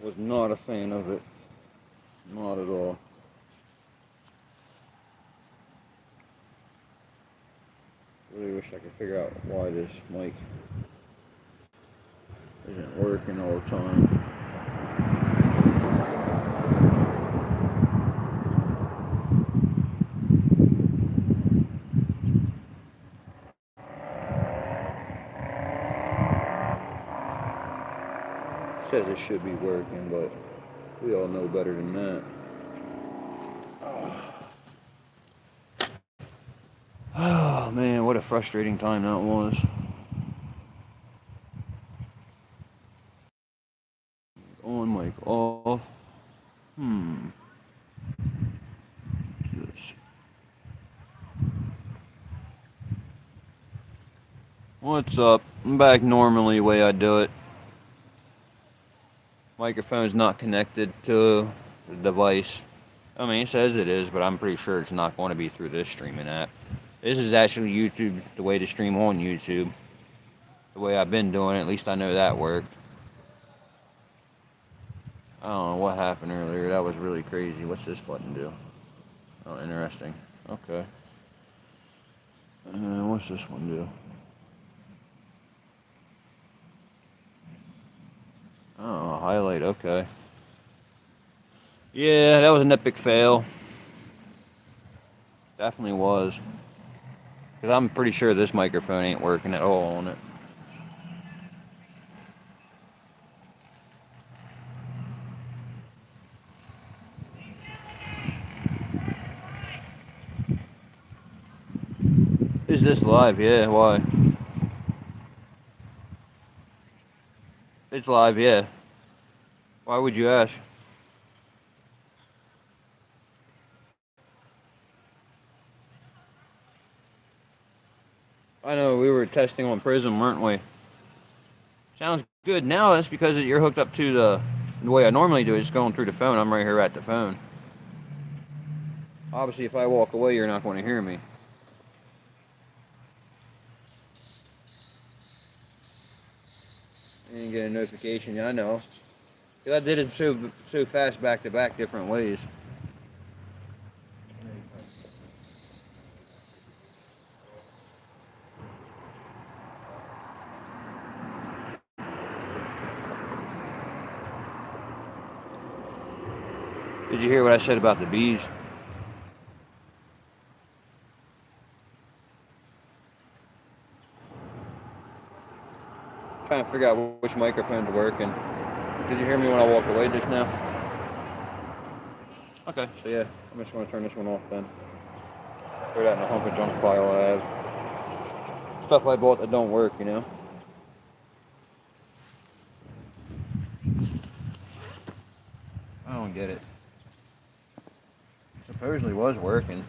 Was not a fan of it. Not at all. Really wish I could figure out why this mic isn't working all the time. It says it should be working, but we all know better than that. Oh man, what a frustrating time that was. On, mic off. This. What's up? I'm back normally the way I do it. Microphone's not connected to the device. I mean, it says it is, but I'm pretty sure it's not going to be through this streaming app. This is actually YouTube, the way to stream on YouTube. The way I've been doing it, at least I know that worked. I don't know what happened earlier. That was really crazy. What's this button do? Oh, interesting. Okay. What's this one do? Oh, highlight. Okay. Yeah, that was an epic fail. Definitely was. Because I'm pretty sure this microphone ain't working at all on it. Is this live? Yeah, why? It's live, yeah. Why would you ask? I know, we were testing on Prism, weren't we? Sounds good. Now that's because you're hooked up to the way I normally do it, just going through the phone. I'm right here at the phone. Obviously, if I walk away, you're not going to hear me. You didn't get a notification, I know. Because I did it so fast back to back different ways. Did you hear what I said about the bees? Trying to figure out which microphone's working. Did you hear me when I walked away just now? Okay, so yeah, I'm just going to turn this one off then. Throw that in a hunk of junk pile I have. Stuff I bought that don't work, you know? I don't get it. It supposedly was working.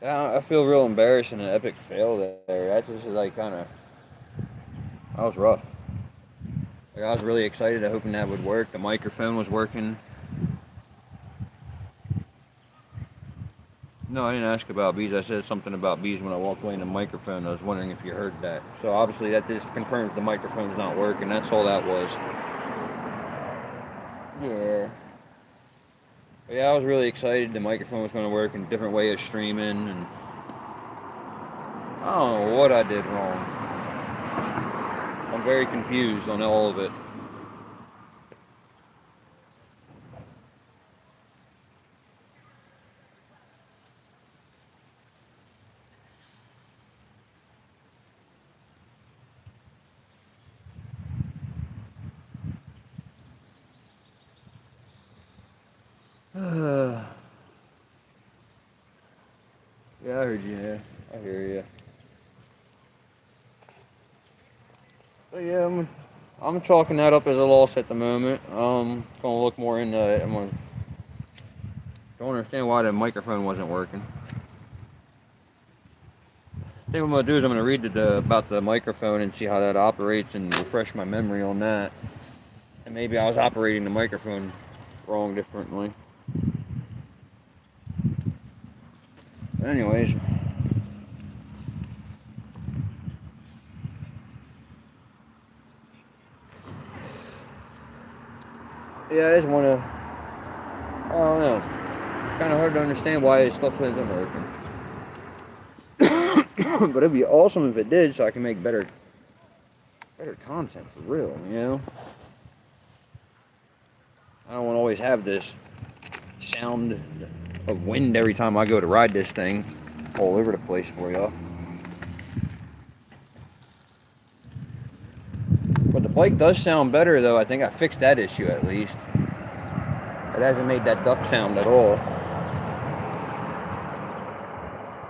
I feel real embarrassed and an epic fail there. That just like kind of, that was rough. Like I was really excited, hoping that would work. The microphone was working. No, I didn't ask about bees. I said something about bees when I walked away in the microphone. I was wondering if you heard that. So obviously that just confirms the microphone's not working. That's all that was. Yeah. But yeah, I was really excited. The microphone was going to work in a different way of streaming, and I don't know what I did wrong. I'm very confused on all of it. Yeah, I heard you. Yeah, I hear you. So yeah, I'm chalking that up as a loss at the moment. Gonna look more into it. Don't understand why the microphone wasn't working. I think what I'm gonna do is I'm gonna read about the microphone and see how that operates and refresh my memory on that. And maybe I was operating the microphone wrong differently. Anyways, yeah, I just want to, I don't know, it's kind of hard to understand why stuff isn't working. But it'd be awesome if it did, so I can make better content for real, you know? I don't want to always have this sound of wind every time I go to ride this thing all over the place for y'all. But the bike does sound better though. I think I fixed that issue at least. It hasn't made that duck sound at all.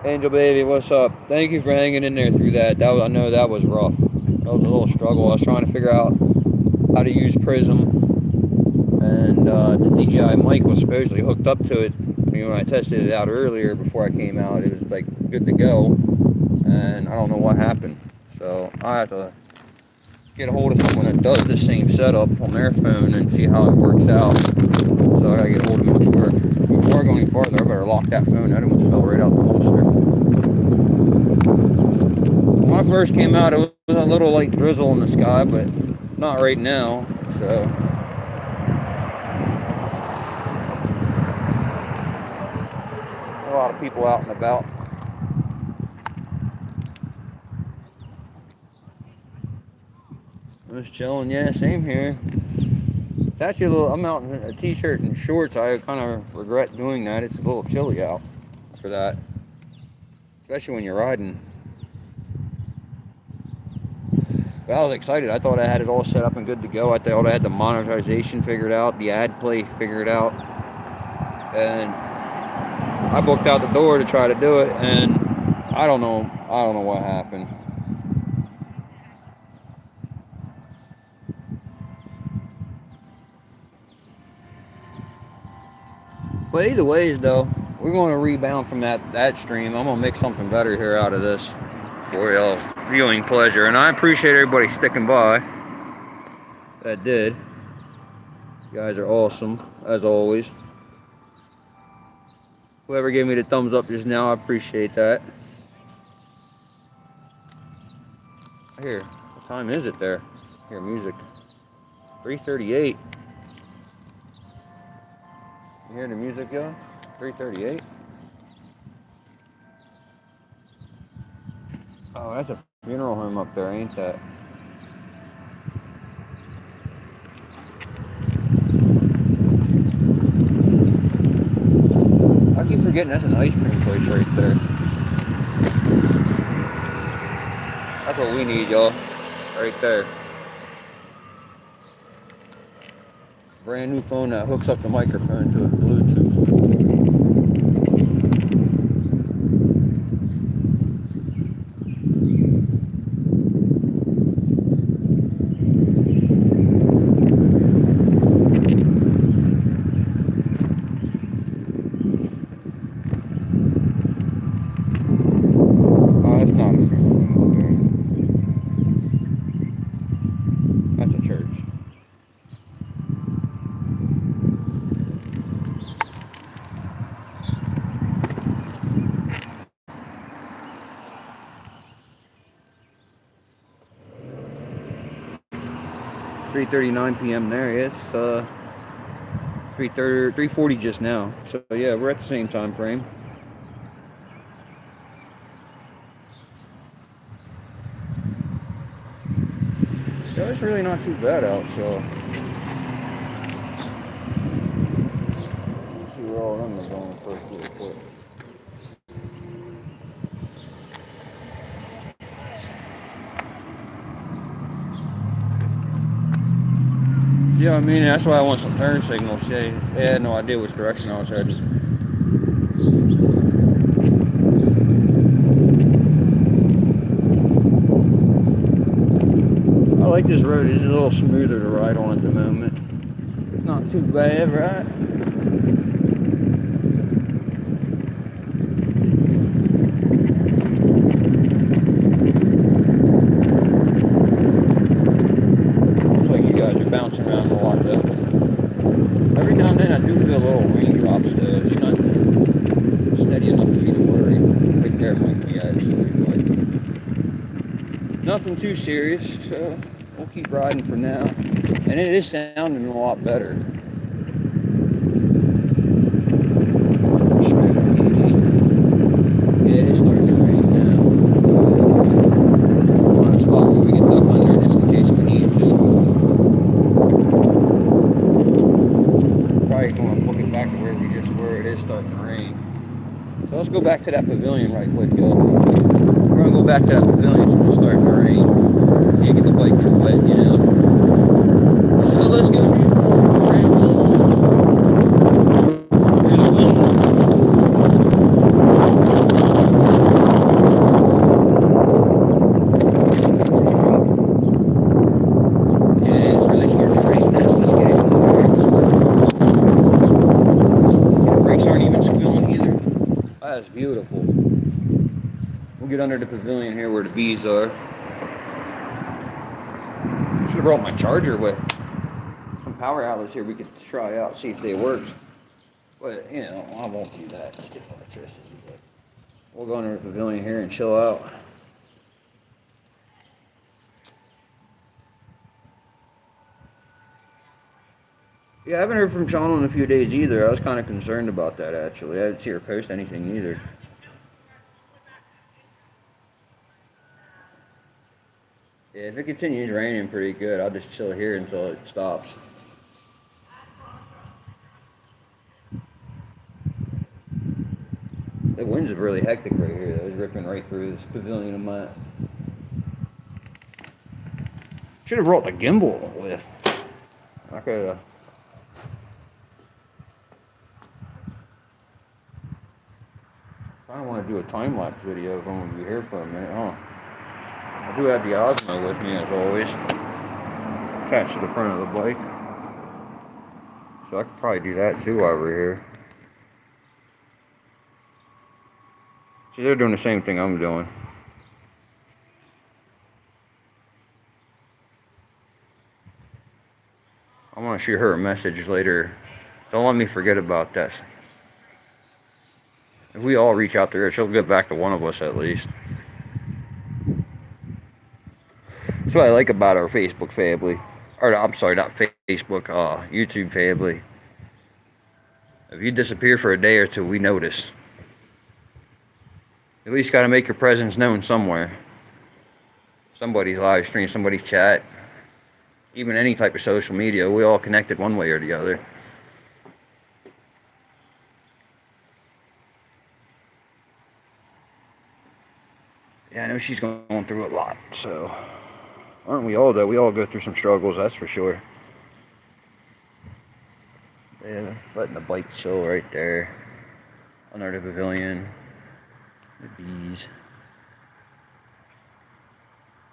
Angel baby, what's up? Thank you for hanging in there through that. I know that was rough. That was a little struggle. I was trying to figure out how to use Prism. And the DJI mic was supposedly hooked up to it. I mean, when I tested it out earlier before I came out, it was like good to go. And I don't know what happened. So I have to get a hold of someone that does the same setup on their phone and see how it works out. So I gotta get a hold of Mr. Work. Before I go any farther, I better lock that phone. That almost fell right out the holster. When I first came out, it was a little like drizzle in the sky, but not right now. So a lot of people out and about. Just chilling, yeah, same here. It's actually a little, I'm out in a t-shirt and shorts. I kind of regret doing that. It's a little chilly out for that, especially when you're riding. But I was excited. I thought I had it all set up and good to go. I thought I had the monetization figured out, the ad play figured out, and I booked out the door to try to do it, and I don't know what happened. But either ways, though, we're going to rebound from that stream. I'm going to make something better here out of this for y'all's viewing pleasure. And I appreciate everybody sticking by. That did. You guys are awesome, as always. Whoever gave me the thumbs up just now, I appreciate that. Here, what time is it there? Here, music. 3:38. You hear the music, yo? 3:38. Oh, that's a funeral home up there, ain't that? I keep forgetting that's an ice cream place right there. That's what we need, y'all. Right there. Brand new phone that hooks up the microphone to a Bluetooth. Oh, that's not a funeral there. That's a church. $3:39 p.m. there. It's 3:40 just now. So yeah, we're at the same time frame. So it's really not too bad out. So let's see where all of them are going first real quick. Yeah, I mean, that's why I want some turn signals. They had no idea which direction I was heading. I like this road. It's a little smoother to ride on at the moment. Not too bad, right? Looks like you guys are bouncing around a lot though. Every now and then I do feel little raindrops though. It's not steady enough for me to worry. Right there might be actually, but nothing too serious, so we'll keep riding for now. And it is sounding a lot better. Yeah, it is starting to rain now. Let's find a spot where we can duck under just in case we need to. Probably going to book it back to where we just were. It is starting to rain. So let's go back to that pavilion right quick, yo. We're going to go back to that pavilion so it's starting to rain. Can't get the bike too wet, you know. So let's go. That's beautiful. We'll get under the pavilion here where the bees are. Should have brought my charger with. Some power outlets here we could try out, see if they worked. But, you know, I won't do that. Just get electricity. But we'll go under the pavilion here and chill out. Yeah, I haven't heard from Channel in a few days either. I was kind of concerned about that, actually. I didn't see her post anything either. Yeah, if it continues raining pretty good, I'll just chill here until it stops. The winds are really hectic right here. It was ripping right through this pavilion of mine. Should have brought the gimbal with. I could have. I don't want to do a time-lapse video if I'm going to be here for a minute, huh? I do have the Osmo with me, as always, attached to the front of the bike. So I could probably do that, too, while we're here. See, they're doing the same thing I'm doing. I want to shoot her a message later. Don't let me forget about this. If we all reach out to her, she'll get back to one of us at least. That's what I like about our Facebook family. Or, I'm sorry, not Facebook, YouTube family. If you disappear for a day or two, we notice. At least got to make your presence known somewhere. Somebody's live stream, somebody's chat. Even any type of social media, we all connected one way or the other. Yeah, I know she's going through a lot, so aren't we all though? We all go through some struggles, that's for sure. Yeah, letting the bike chill right there under the pavilion. The bees.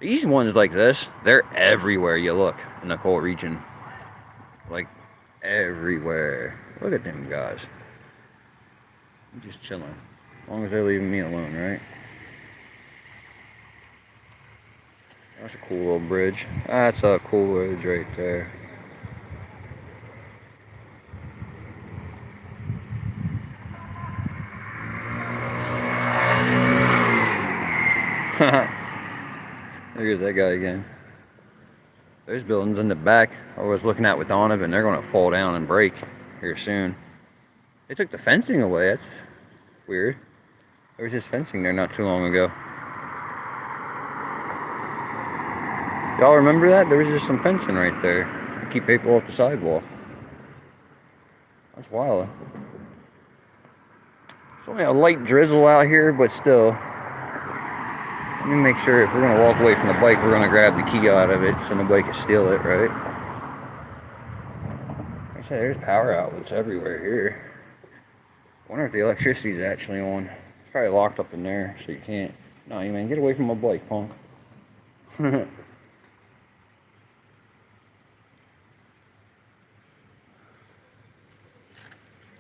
These ones like this, they're everywhere you look in the coal region. Like everywhere. Look at them guys. I'm just chilling. As long as they're leaving me alone, right? That's a cool little bridge. That's a cool bridge right there. There's that guy again. Those buildings in the back I was looking at with Donovan, they're going to fall down and break here soon. They took the fencing away. That's weird. There was just fencing there not too long ago. Y'all remember that? There was just some fencing right there to keep people off the sidewalk. That's wild. It's only a light drizzle out here, but still. Let me make sure if we're going to walk away from the bike, we're going to grab the key out of it so nobody can steal it, right? Like I said, there's power outlets everywhere here. I wonder if the electricity's actually on. It's probably locked up in there, so you can't. No, you man, get away from my bike, punk.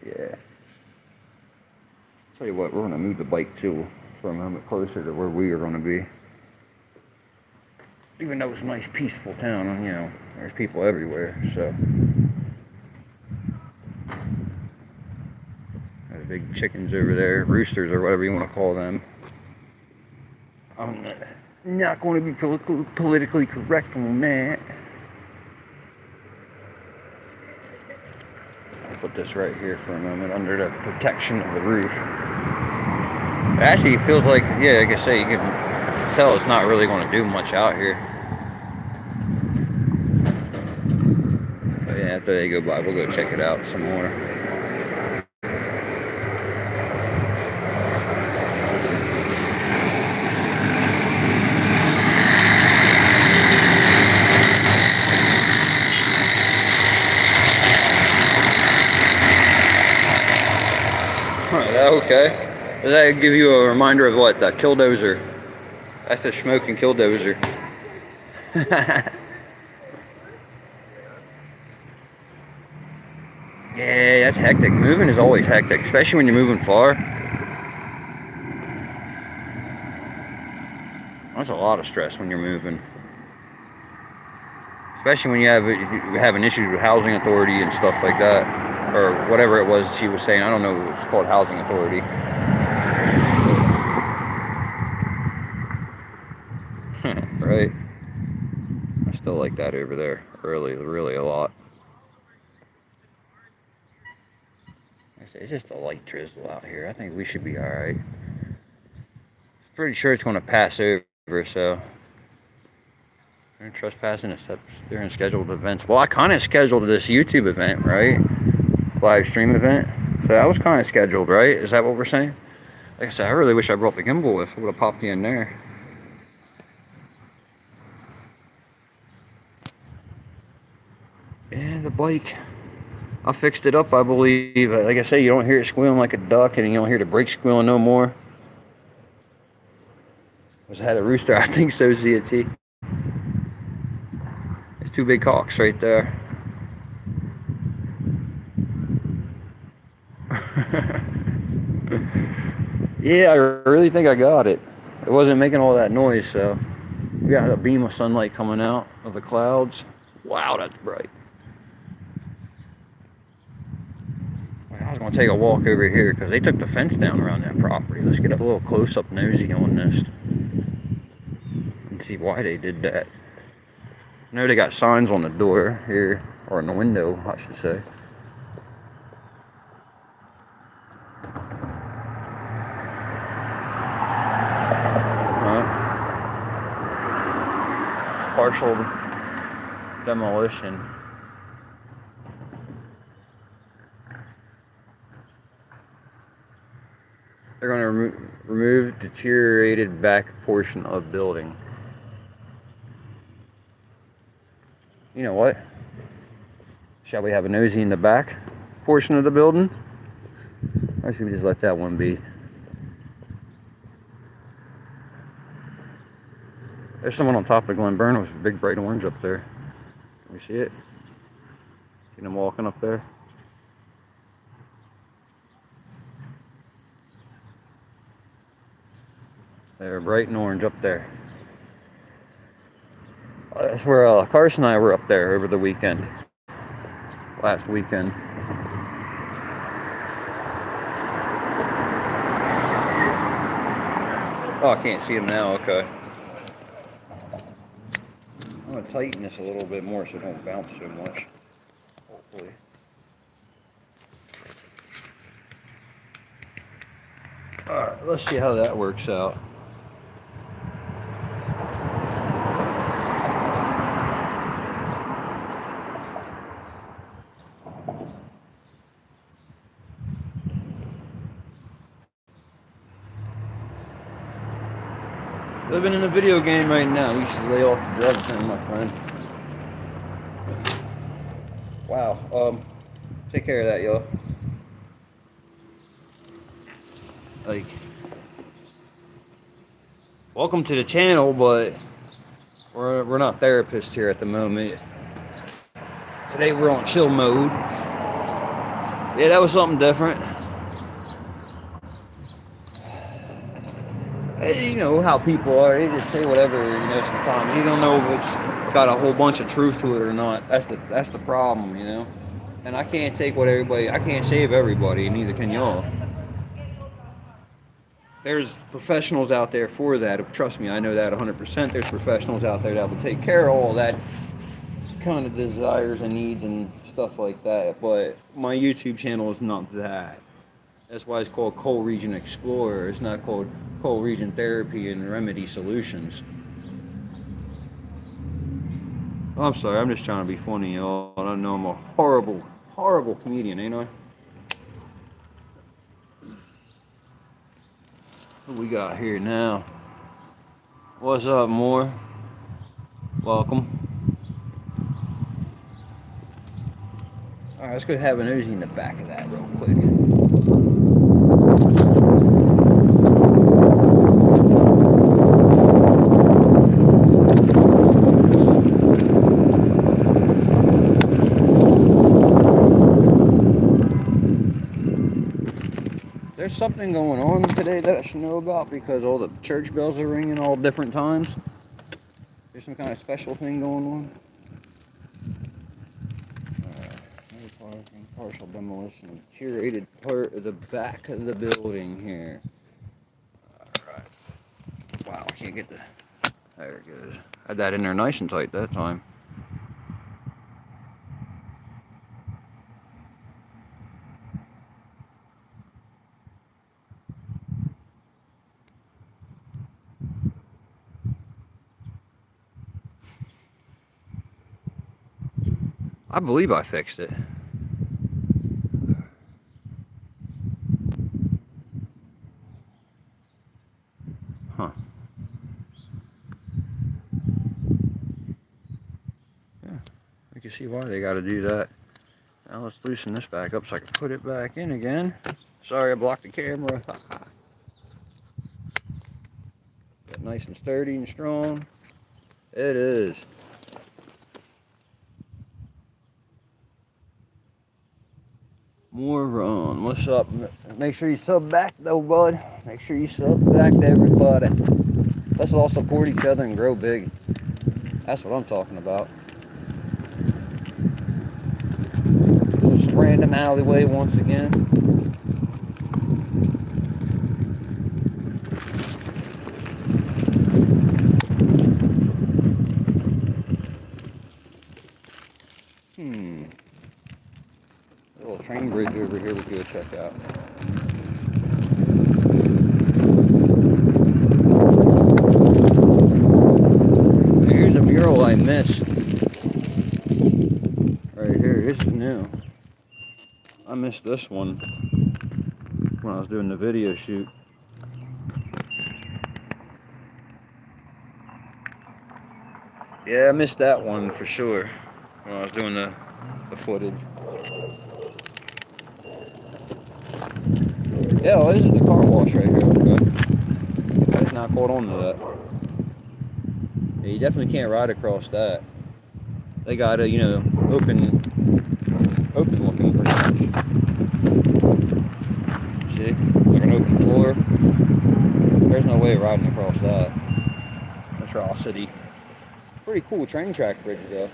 Yeah. Tell you what, we're going to move the bike too for a moment closer to where we are going to be. Even though it's a nice, peaceful town, you know, there's people everywhere, so. The big chickens over there, roosters or whatever you want to call them. I'm not going to be politically correct on that. I'll put this right here for a moment under the protection of the roof. It actually feels like, yeah, like I say, you can tell it's not really going to do much out here. But yeah, after they go by, we'll go check it out some more. Okay. Does that give you a reminder of what? The Killdozer. That's the smoking Killdozer. Yeah, that's hectic. Moving is always hectic, especially when you're moving far. That's a lot of stress when you're moving. Especially when you have an issue with housing authority and stuff like that. Or whatever it was she was saying. I don't know. It's called housing authority. Right? I still like that over there. Really a lot. It's just a light drizzle out here. I think we should be alright. Pretty sure it's going to pass over, so. Trespassing except during scheduled events. Well, I kind of scheduled this YouTube event, right? Live stream event. So that was kind of scheduled, right? Is that what we're saying? Like I said, I really wish I brought the gimbal with. I would have popped you in there. And the bike, I fixed it up, I believe. Like I say, you don't hear it squealing like a duck, and you don't hear the brakes squealing no more. Was it had a rooster? I think so, ZT. It's two big cocks right there. Yeah, I really think I got it. It wasn't making all that noise, so we got a beam of sunlight coming out of the clouds. Wow, that's bright. I was going to take a walk over here because they took the fence down around that property. Let's get a little close-up nosy on this and see why they did that. I know they got signs on the door here, or in the window, I should say. Partial demolition. They're going to remove deteriorated back portion of building. You know what? Shall we have a nosy in the back portion of the building? Or should we just let that one be? There's someone on top of Glen Burn with a big bright orange up there. Can we see it? See them walking up there? They're bright and orange up there. That's where Carson and I were up there over the weekend. Last weekend. Oh, I can't see them now. Okay. I'm going to tighten this a little bit more so it don't bounce so much. Hopefully. Alright, let's see how that works out. Living in a video game right now. You should lay off the drugs then, my friend. Wow. Take care of that, y'all. Like, welcome to the channel, but we're not therapists here at the moment. Today we're on chill mode. Yeah, that was something different. You know how people are, they just say whatever, you know, sometimes. You don't know if it's got a whole bunch of truth to it or not. That's the problem, you know. And I can't take what everybody, I can't save everybody, neither can y'all. There's professionals out there for that. Trust me, I know that 100%. There's professionals out there that will take care of all that kind of desires and needs and stuff like that. But my YouTube channel is not that. That's why it's called Cold Region Explorer. It's not called Cold Region Therapy and Remedy Solutions. I'm sorry, I'm just trying to be funny, y'all. I know I'm a horrible, horrible comedian, ain't I? What we got here now? What's up, Moore? Welcome. Alright, let's go have an Uzi in the back of that real quick. There's something going on today that I should know about because all the church bells are ringing all different times. There's some kind of special thing going on. Partial demolition of deteriorated part of the back of the building here. Alright. Wow, I can't get the... There it goes. Had that in there nice and tight that time. I believe I fixed it. Huh. Yeah, I can see why they got to do that. Now let's loosen this back up so I can put it back in again. Sorry, I blocked the camera. Got nice and sturdy and strong. It is. More Ron, what's up? Make sure you sub back though, bud. Make sure you sub back to everybody. Let's all support each other and grow big. That's what I'm talking about. This random alleyway once again. A little train bridge over here we could go check out. Here's a mural I missed. Right here, this is new. I missed this one when I was doing the video shoot. Yeah, I missed that one for sure when I was doing the footage. Yeah, well, this is the car wash right here. Okay. I just not caught on to that. Yeah, you definitely can't ride across that. They got a, open looking pretty much. See, like an open floor. There's no way of riding across that. That's Raw City. Pretty cool train track bridge though.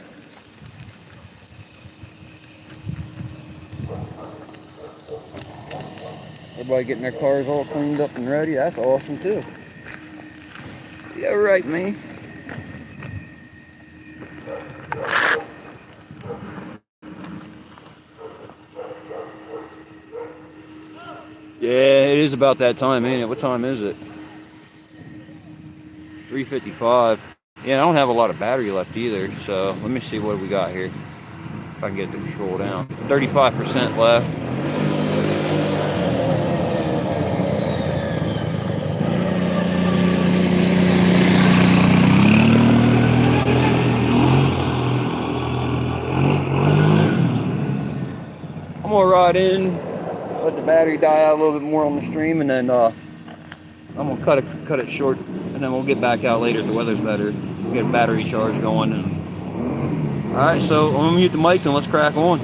Everybody getting their cars all cleaned up and ready. That's awesome too. Yeah, right, man. Yeah, it is about that time, ain't it? What time is it? 3:55. Yeah, I don't have a lot of battery left either, so let me see what we got here. If I can get it to scroll down. 35% left. I'm gonna ride in, let the battery die out a little bit more on the stream, and then I'm gonna cut it short, and then we'll get back out later if the weather's better. Get a battery charge going. All right, so I'm gonna mute the mics and let's crack on.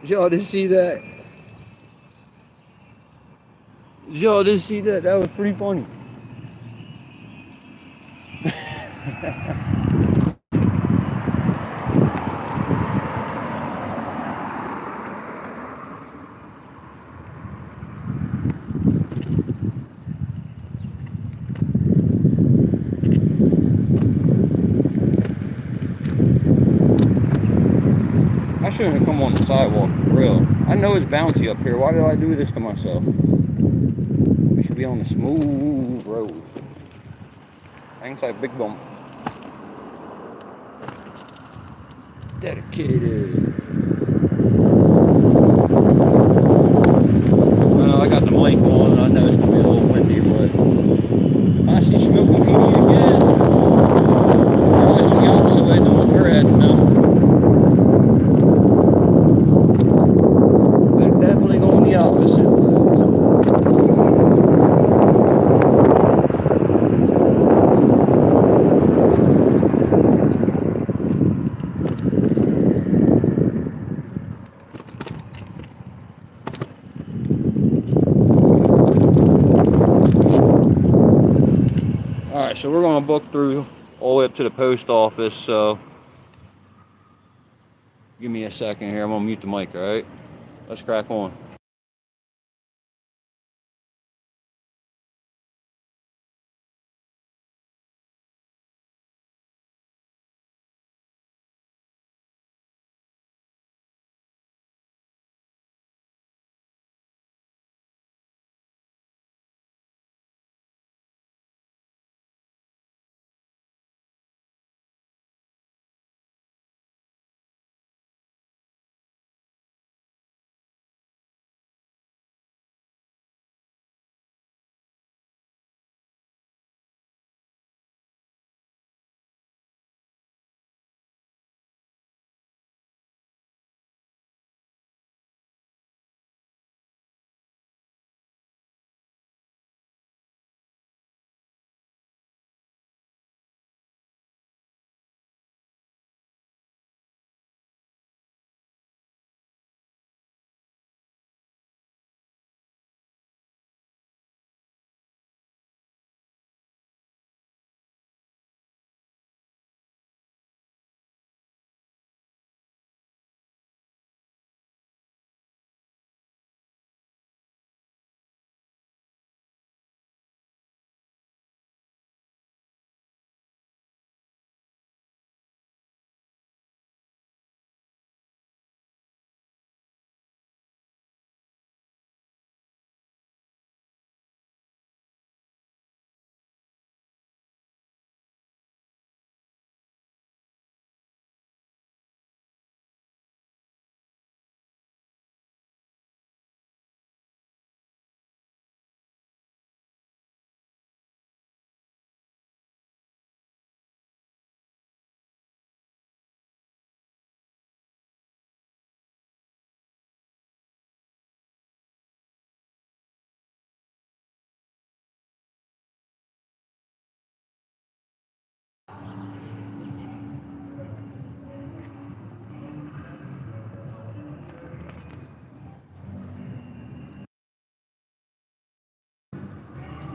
Did y'all just see that? Did y'all just see that? That was pretty funny. I shouldn't have come on the sidewalk for real. I know it's bouncy up here. Why did I do this to myself? We should be on the smooth road. Thanks, like big bump. Dedicated. I got the mic on and I know it's gonna be a little windy, but I see smoking PD again. Oh, it's on the opposite way than what we're heading now. They're definitely going the opposite way. Alright, so we're gonna book through all the way up to the post office, so give me a second here. I'm gonna mute the mic, alright? Let's crack on.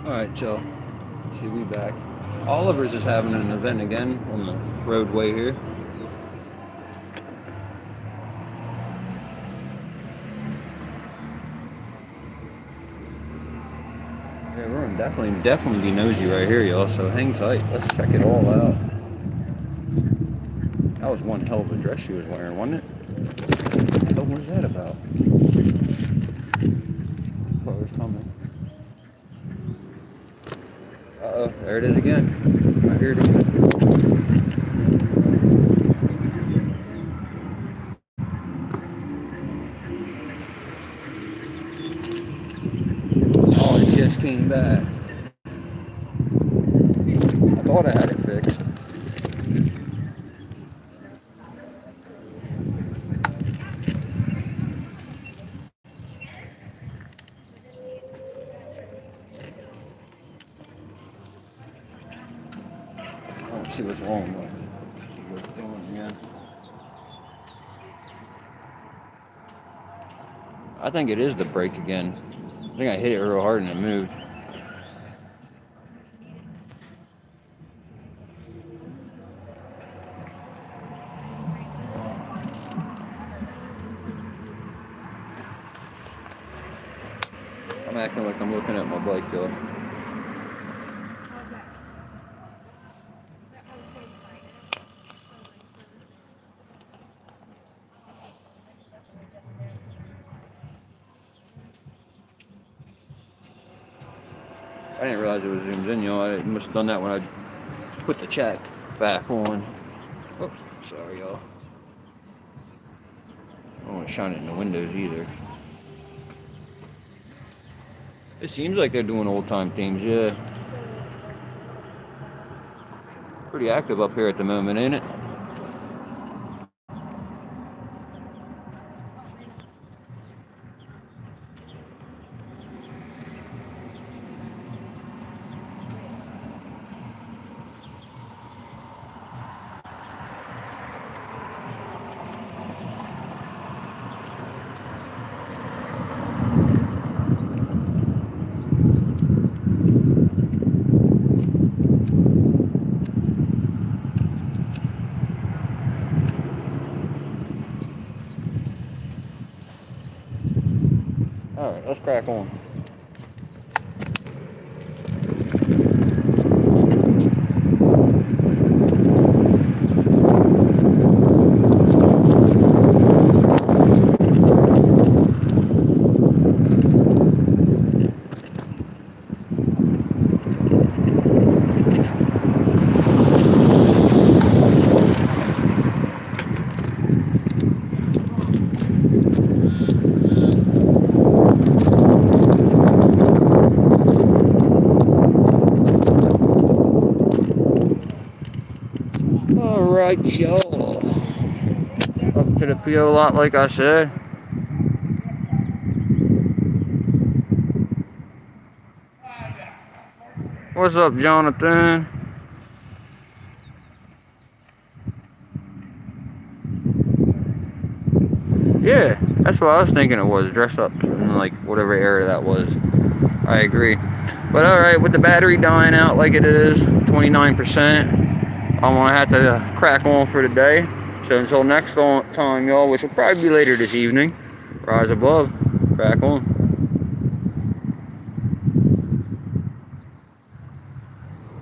Alright, Joe. See, we back. Oliver's is having an event again on the roadway here. Yeah, we're gonna definitely be nosy right here, y'all, so hang tight. Let's check it all out. That was one hell of a dress she was wearing, wasn't it? What was that about? Car's coming. Uh-oh, there it is again. I hear it again. Oh, it just came back. I thought I had it fixed. See what's wrong with it. See what's doing again. I think it is the brake again. I think I hit it real hard and it moved. I'm acting like I'm looking at my bike though. I didn't realize it was zoomed in, I must have done that when I put the chat back on. Oh, sorry, y'all. I don't want to shine it in the windows either. It seems like they're doing old time themes, yeah. Pretty active up here at the moment, ain't it? Alright, let's crack on. Alright, y'all. Up to the PO lot, like I said. What's up, Jonathan? Yeah, that's what I was thinking it was. Dress up in like whatever area that was. I agree. But alright, with the battery dying out like it is, 29%, I'm gonna have to crack on for today. So until next time, y'all, which will probably be later this evening, rise above, crack on.